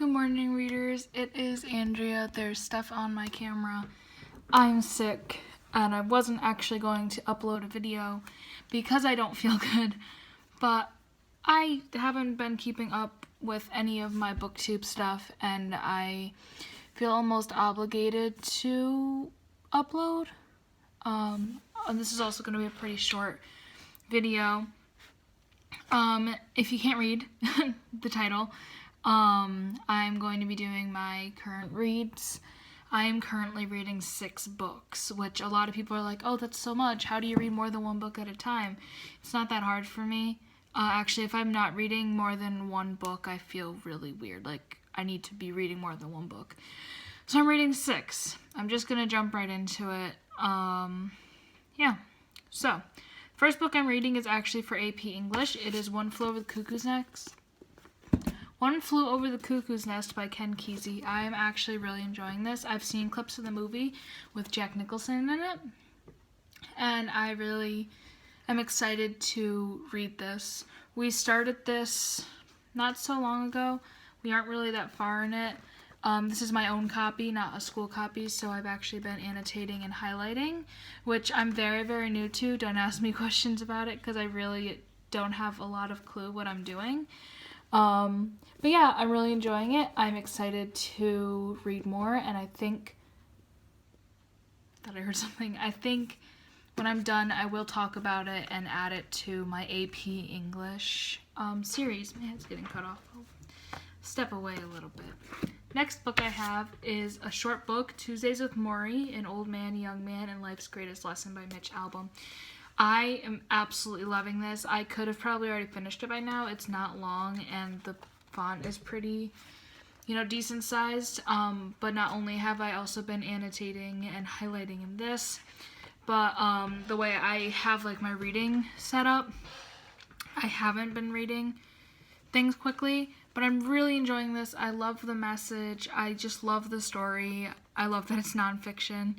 Good morning, readers. It is Andrea. There's stuff on my camera. I'm sick, and I wasn't actually going to upload a video because I don't feel good, but I haven't been keeping up with any of my booktube stuff, and I feel almost obligated to upload. And this is also going to be a pretty short video. If you can't read the title, I'm going to be doing my current reads. I am currently reading 6 books, which a lot of people are like, oh, that's so much. How do you read more than one book at a time? It's not that hard for me. Actually, if I'm not reading more than one book, I feel really weird. Like, I need to be reading more than one book. So I'm reading 6. I'm just going to jump right into it. Yeah. So, first book I'm reading is actually for AP English. It is One Flew Over the Cuckoo's Nest. One Flew Over the Cuckoo's Nest by Ken Kesey. I am actually really enjoying this. I've seen clips of the movie with Jack Nicholson in it, and I really am excited to read this. We started this not so long ago. We aren't really that far in it. This is my own copy, not a school copy, so I've actually been annotating and highlighting, which I'm very, very new to. Don't ask me questions about it because I really don't have a lot of clue what I'm doing. But yeah, I'm really enjoying it. I'm excited to read more, and I think when I'm done, I will talk about it and add it to my AP English series. Man, it's getting cut off. I'll step away a little bit. Next book I have is a short book, Tuesdays with Morrie, An Old Man, Young Man, and Life's Greatest Lesson by Mitch Albom. I am absolutely loving this. I could have probably already finished it by now. It's not long, and the font is pretty, decent sized. But not only have I also been annotating and highlighting in this, but the way I have my reading set up, I haven't been reading things quickly, but I'm really enjoying this. I love the message. I just love the story. I love that it's nonfiction.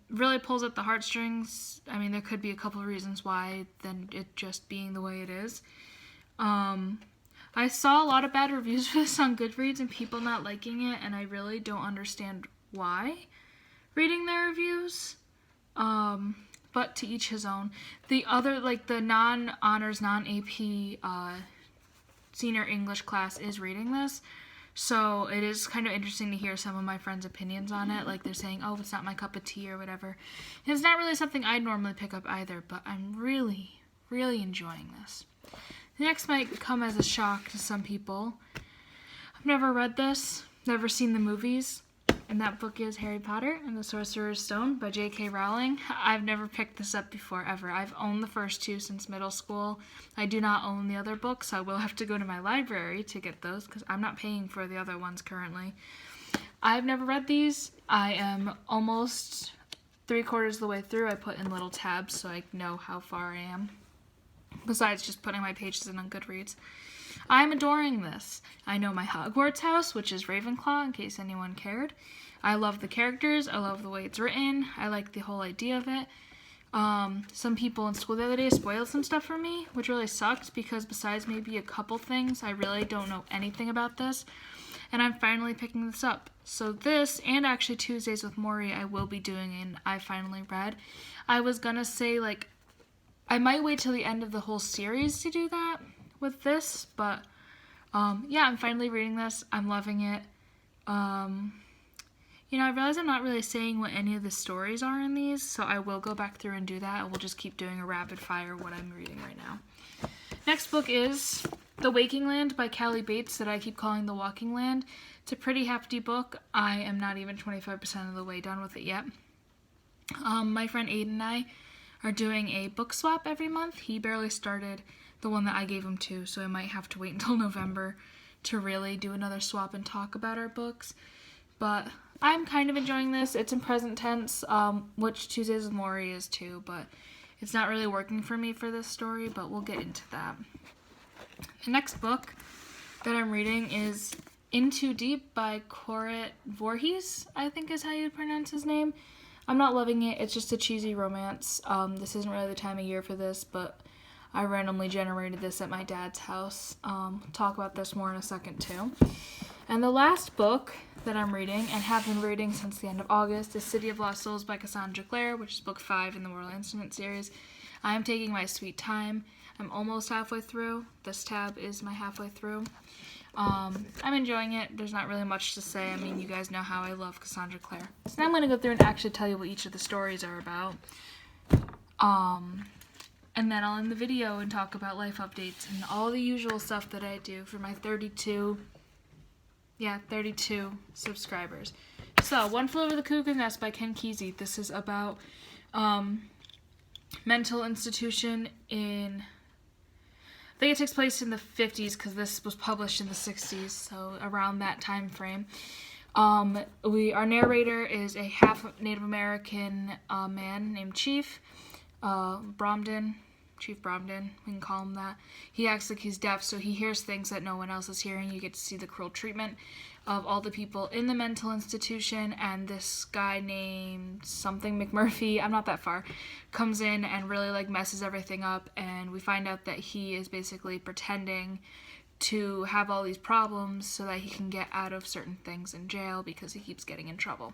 Really pulls at the heartstrings. I mean, there could be a couple of reasons why, than it just being the way it is. I saw a lot of bad reviews for this on Goodreads and people not liking it, and I really don't understand why, reading their reviews. But to each his own. The other, the non-honors, non-AP, senior English class is reading this. So it is kind of interesting to hear some of my friends' opinions on it. They're saying, oh, it's not my cup of tea or whatever. And it's not really something I'd normally pick up either, but I'm really, really enjoying this. The next might come as a shock to some people. I've never read this, never seen the movies, and that book is Harry Potter and the Sorcerer's Stone by J.K. Rowling. I've never picked this up before, ever. I've owned the first 2 since middle school. I do not own the other books, so I will have to go to my library to get those because I'm not paying for the other ones currently. I've never read these. I am almost 3/4 of the way through. I put in little tabs so I know how far I am, besides just putting my pages in on Goodreads. I'm adoring this. I know my Hogwarts house, which is Ravenclaw, in case anyone cared. I love the characters. I love the way it's written. I like the whole idea of it. Some people in school the other day spoiled some stuff for me, which really sucked because besides maybe a couple things, I really don't know anything about this. And I'm finally picking this up. So this, and actually Tuesdays with Morrie, I will be doing, and I finally read. I was gonna say, I might wait till the end of the whole series to do that with this, but yeah, I'm finally reading this. I'm loving it. I realize I'm not really saying what any of the stories are in these, so I will go back through and do that, and we'll just keep doing a rapid fire what I'm reading right now. Next book is The Waking Land by Callie Bates, that I keep calling The Walking Land. It's a pretty hefty book. I am not even 25% of the way done with it yet. My friend Aiden and I are doing a book swap every month. He barely started the one that I gave him to, so I might have to wait until November to really do another swap and talk about our books. But I'm kind of enjoying this. It's in present tense, which Tuesdays with Morrie is too, but it's not really working for me for this story, but we'll get into that. The next book that I'm reading is In Too Deep by Coret Voorhees, I think is how you pronounce his name. I'm not loving it. It's just a cheesy romance. This isn't really the time of year for this, but I randomly generated this at my dad's house. Talk about this more in a second too. And the last book that I'm reading, and have been reading since the end of August, is City of Lost Souls by Cassandra Clare, which is book 5 in the World Instrument series. I am taking my sweet time. I'm almost halfway through. This tab is my halfway through. I'm enjoying it. There's not really much to say. I mean, you guys know how I love Cassandra Clare. So now I'm going to go through and actually tell you what each of the stories are about. And then I'll end the video and talk about life updates and all the usual stuff that I do for my 32 subscribers. So, One Flew Over the Cuckoo's Nest by Ken Kesey. This is about mental institution in... I think it takes place in the 50s because this was published in the 60s, so around that time frame. Our narrator is a half Native American man named Chief Bromden. Chief Bromden, we can call him that. He acts like he's deaf, so he hears things that no one else is hearing. You get to see the cruel treatment of all the people in the mental institution, and this guy named something McMurphy, I'm not that far, comes in and really like messes everything up, and we find out that he is basically pretending to have all these problems so that he can get out of certain things in jail because he keeps getting in trouble.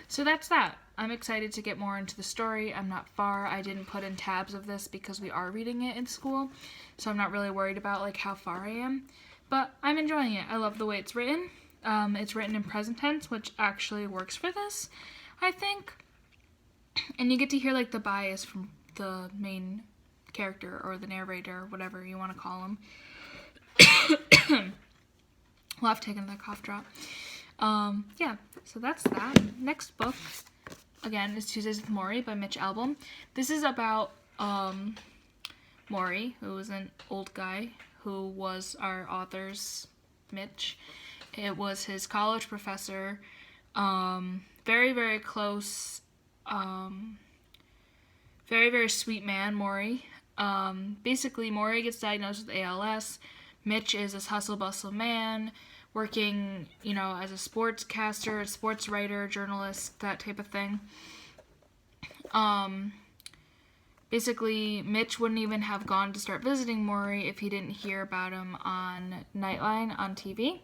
So that's that. I'm excited to get more into the story. I'm not far. I didn't put in tabs of this because we are reading it in school, so I'm not really worried about like how far I am, but I'm enjoying it. I love the way it's written. It's written in present tense, which actually works for this, I think. And you get to hear like the bias from the main character or the narrator, whatever you want to call him. Well, I've taken that cough drop. Yeah, so that's that. Next book, again, is Tuesdays with Maury by Mitch Albom. This is about Maury, who was an old guy who was our author's Mitch. It was his college professor, very, very close, very, very sweet man, Maury. Basically, Maury gets diagnosed with ALS. Mitch is this hustle-bustle man, working, as a sportscaster, sports writer, journalist, that type of thing. Basically, Mitch wouldn't even have gone to start visiting Maury if he didn't hear about him on Nightline on TV.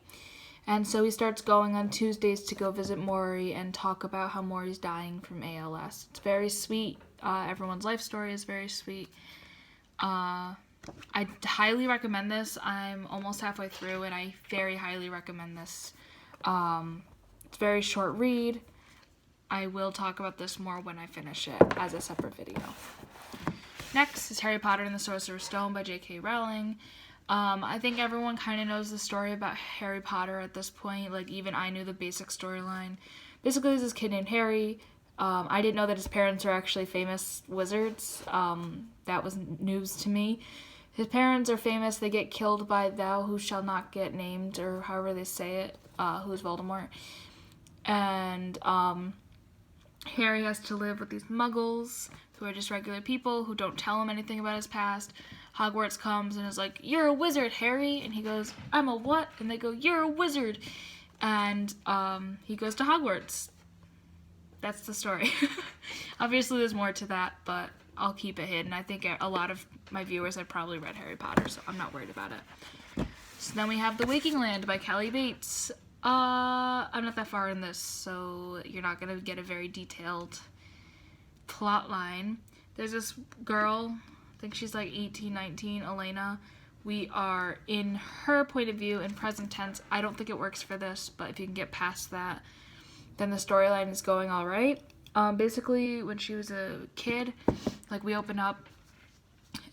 And so he starts going on Tuesdays to go visit Maury and talk about how Maury's dying from ALS. It's very sweet. Everyone's life story is very sweet. I highly recommend this. I'm almost halfway through and I very highly recommend this. It's a very short read. I will talk about this more when I finish it as a separate video. Next is Harry Potter and the Sorcerer's Stone by J.K. Rowling. I think everyone kind of knows the story about Harry Potter at this point. Like, even I knew the basic storyline. Basically, there's this kid named Harry. I didn't know that his parents are actually famous wizards. That was news to me. His parents are famous. They get killed by thou who shall not get named, or however they say it, who's Voldemort. And Harry has to live with these muggles who are just regular people who don't tell him anything about his past. Hogwarts comes and is like, "You're a wizard, Harry." And he goes, "I'm a what?" And they go, "You're a wizard." And he goes to Hogwarts. That's the story. Obviously, there's more to that, but I'll keep it hidden. I think a lot of my viewers have probably read Harry Potter, so I'm not worried about it. So then we have The Waking Land by Callie Bates. I'm not that far in this, so you're not going to get a very detailed plot line. There's this girl, I think she's like 18, 19, Elena. We are in her point of view in present tense. I don't think it works for this, but if you can get past that, then the storyline is going all right. Basically, when she was a kid, like, we open up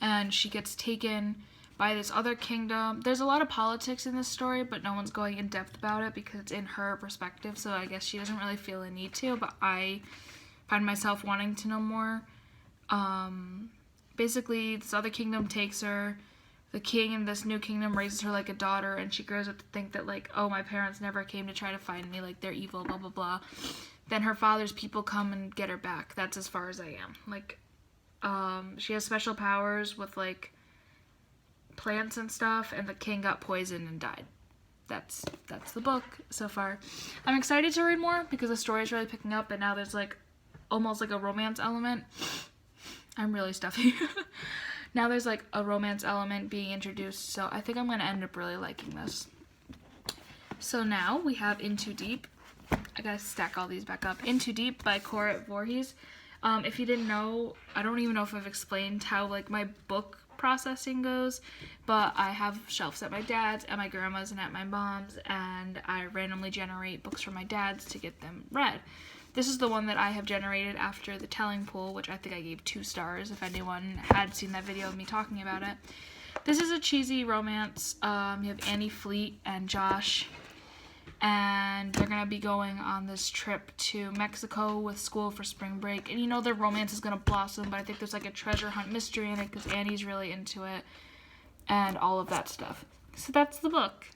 and she gets taken by this other kingdom. There's a lot of politics in this story, but no one's going in depth about it because it's in her perspective, so I guess she doesn't really feel a need to, but I find myself wanting to know more. Basically, this other kingdom takes her. The king in this new kingdom raises her like a daughter, and she grows up to think that, like, oh, my parents never came to try to find me, like, they're evil, blah, blah, blah. Then her father's people come and get her back. That's as far as I am. Like, she has special powers with, like, plants and stuff, and the king got poisoned and died. That's the book so far. I'm excited to read more because the story is really picking up, and now there's, like, almost like a romance element. I'm really stuffy. Now there's like a romance element being introduced, so I think I'm going to end up really liking this. So now we have In Too Deep. I gotta stack all these back up. In Too Deep by Cora Voorhees. If you didn't know, I don't even know if I've explained how like my book processing goes, but I have shelves at my dad's, at my grandma's, and at my mom's, and I randomly generate books from my dad's to get them read. This is the one that I have generated after the telling pool, which I think I gave 2 stars if anyone had seen that video of me talking about it. This is a cheesy romance. You have Annie Fleet and Josh, and they're gonna be going on this trip to Mexico with school for spring break, and you know their romance is gonna blossom, but I think there's like a treasure hunt mystery in it because Annie's really into it and all of that stuff. So that's the book.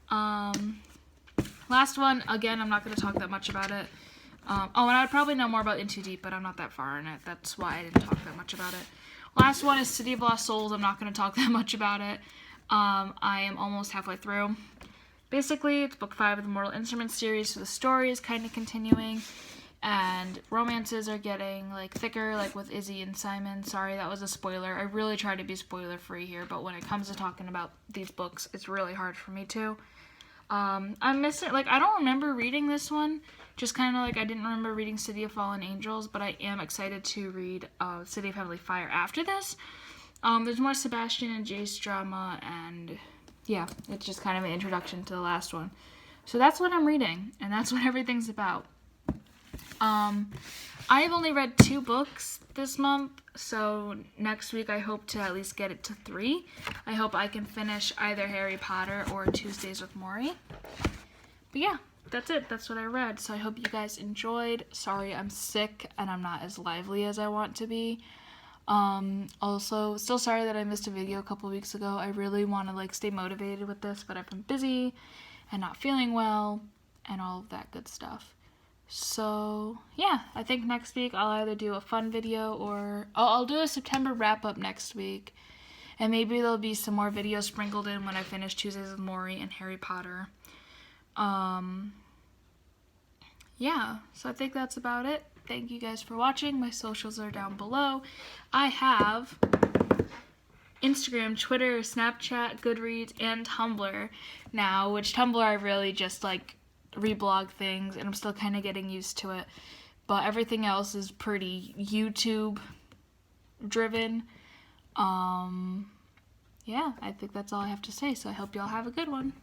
Last one, again, I'm not gonna talk that much about it. Oh, and I'd probably know more about In Too Deep, but I'm not that far in it. That's why I didn't talk that much about it. Last one is City of Lost Souls. I'm not going to talk that much about it. I am almost halfway through. Basically, it's book 5 of the Mortal Instruments series, so the story is kind of continuing, and romances are getting like thicker, like with Izzy and Simon. Sorry, that was a spoiler. I really try to be spoiler free here, but when it comes to talking about these books, it's really hard for me to. I'm missing, like, I don't remember reading this one, just kind of like I didn't remember reading City of Fallen Angels, but I am excited to read City of Heavenly Fire after this. There's more Sebastian and Jace drama, and yeah, it's just kind of an introduction to the last one. So that's what I'm reading, and that's what everything's about. I've only read 2 books this month, so next week I hope to at least get it to 3. I hope I can finish either Harry Potter or Tuesdays with Morrie. But yeah, that's it. That's what I read, so I hope you guys enjoyed. Sorry, I'm sick and I'm not as lively as I want to be. Also, still sorry that I missed a video a couple weeks ago. I really want to like stay motivated with this, but I've been busy and not feeling well and all of that good stuff. So yeah, I think next week I'll either do a fun video or I'll do a September wrap up next week, and maybe there'll be some more videos sprinkled in when I finish Tuesdays with Morrie and Harry Potter. Yeah, so I think that's about it. Thank you guys for watching. My socials are down below. I have Instagram, Twitter, Snapchat, Goodreads, and Tumblr now, which Tumblr I really just like reblog things, and I'm still kind of getting used to it, but everything else is pretty YouTube driven. Yeah, I think that's all I have to say, so I hope y'all have a good one.